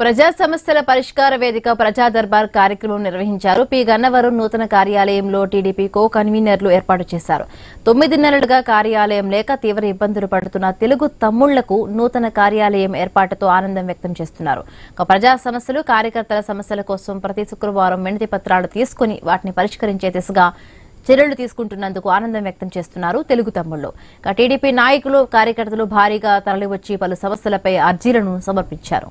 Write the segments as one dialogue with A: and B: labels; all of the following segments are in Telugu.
A: ప్రజా సమస్యల పరిష్కార వేదిక ప్రజా దర్బార్ కార్యక్రమం నిర్వహించారు. పి గన్నవరం నూతన కార్యాలయంలో టీడీపీ కో కన్వీనర్లు ఏర్పాటు చేశారు. 9 నెలలుగా కార్యాలయం లేక తీవ్ర ఇబ్బందులు పడుతున్న తెలుగు తమ్ముళ్లకు నూతన కార్యాలయం ఏర్పాటుతో ఆనందం వ్యక్తం చేస్తున్నారు. ప్రజా సమస్యలు, కార్యకర్తల సమస్యల కోసం ప్రతి శుక్రవారం వినతి పత్రాలు తీసుకుని వాటిని పరిష్కరించే దిశగా చర్యలు తీసుకుంటున్నందుకు ఆనందం వ్యక్తం చేస్తున్నారు తెలుగు తమ్ముళ్లు. టీడీపీ నాయకులు, కార్యకర్తలు భారీగా తరలివచ్చి పలు సమస్యలపై అర్జీలను సమర్పించారు.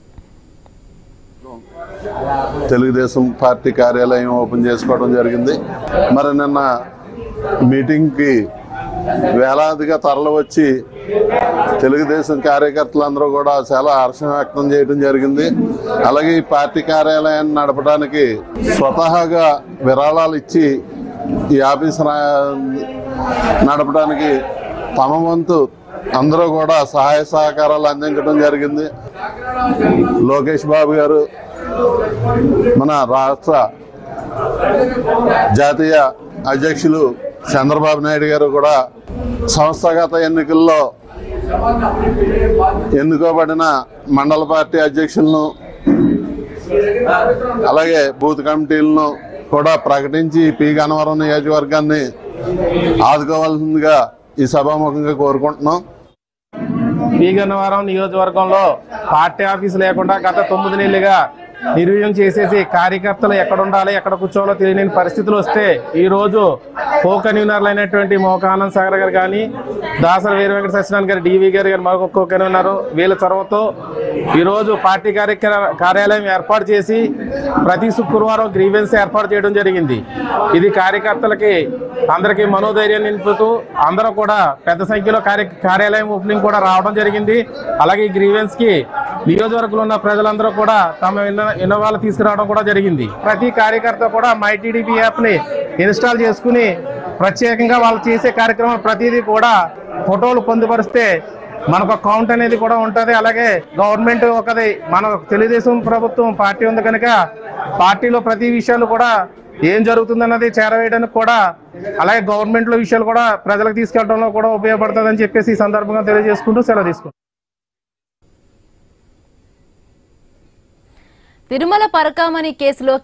B: తెలుగుదేశం పార్టీ కార్యాలయం ఓపెన్ చేసుకోవడం జరిగింది. మరి నిన్న మీటింగ్కి వేలాదిగా తరలివచ్చి తెలుగుదేశం కార్యకర్తలందరూ కూడా చాలా హర్షం వ్యక్తం చేయడం జరిగింది. అలాగే ఈ పార్టీ కార్యాలయాన్ని నడపడానికి స్వతహాగా విరాళాలు ఇచ్చి ఈ ఆఫీస్ నడపడానికి తమ వంతు అందరూ కూడా సహాయ సహకారాలు అందించడం జరిగింది. లోకేష్ బాబు గారు, మన రాష్ట్ర జాతీయ అధ్యక్షులు చంద్రబాబు నాయుడు గారు కూడా సంస్థాగత ఎన్నికల్లో ఎన్నుకోబడిన మండల పార్టీ అధ్యక్షులను అలాగే బూత్ కమిటీలను కూడా ప్రకటించి పి గన్నవరం నియోజకవర్గాన్ని ఆదుకోవాల్సిందిగా ఈ సభాముఖంగా కోరుకుంటున్నాం.
C: పి గన్నవరం నియోజకవర్గంలో పార్టీ ఆఫీసు లేకుండా గత 9 నెలలుగా నిర్వీర్యం చేసేసి కార్యకర్తలు ఎక్కడ ఉండాలి, ఎక్కడ కూర్చోవాలో తెలియని పరిస్థితులు వస్తే ఈరోజు కో కన్వీనర్లు అయినటువంటి మోకానంద్ సాగర్ గారు కానీ, దాసరి వీర వెంకట సత్యనారాయణ గారు, డివి గారు మరొక కో కన్వీనర్ వీళ్ళ చొరవతో ఈరోజు పార్టీ కార్యాలయం ఏర్పాటు చేసి ప్రతి శుక్రవారం గ్రీవెన్స్ ఏర్పాటు చేయడం జరిగింది. ఇది కార్యకర్తలకి అందరికీ మనోధైర్యం నింపుతూ అందరూ కూడా పెద్ద సంఖ్యలో కార్యాలయం ఓపెనింగ్ కూడా రావడం జరిగింది. అలాగే ఈ గ్రీవెన్స్ కి నియోజకవర్గంలో ఉన్న ప్రజలందరూ కూడా తమ ఇన్నోవాలు తీసుకురావడం కూడా జరిగింది. ప్రతి కార్యకర్త కూడా మై టీడీపీ యాప్ ని ఇన్స్టాల్ చేసుకుని ప్రత్యేకంగా వాళ్ళు చేసే కార్యక్రమం ప్రతిదీ కూడా ఫోటోలు పొందుపరిస్తే మనకు అకౌంట్ అనేది కూడా ఉంటుంది. అలాగే గవర్నమెంట్ ఒకది, మన తెలుగుదేశం ప్రభుత్వం పార్టీ ఉంది కనుక పార్టీలో ప్రతి విషయాలు కూడా ఏం జరుగుతుందన్నది చేరవేయడానికి కూడా, అలాగే గవర్నమెంట్లో విషయాలు కూడా ప్రజలకు తీసుకెళ్లడంలో కూడా ఉపయోగపడుతుందని చెప్పేసి ఈ సందర్భంగా తెలియజేసుకుంటూ సెలవు తీసుకుంటాం.
A: తిరుమల పరకామణి కేసులో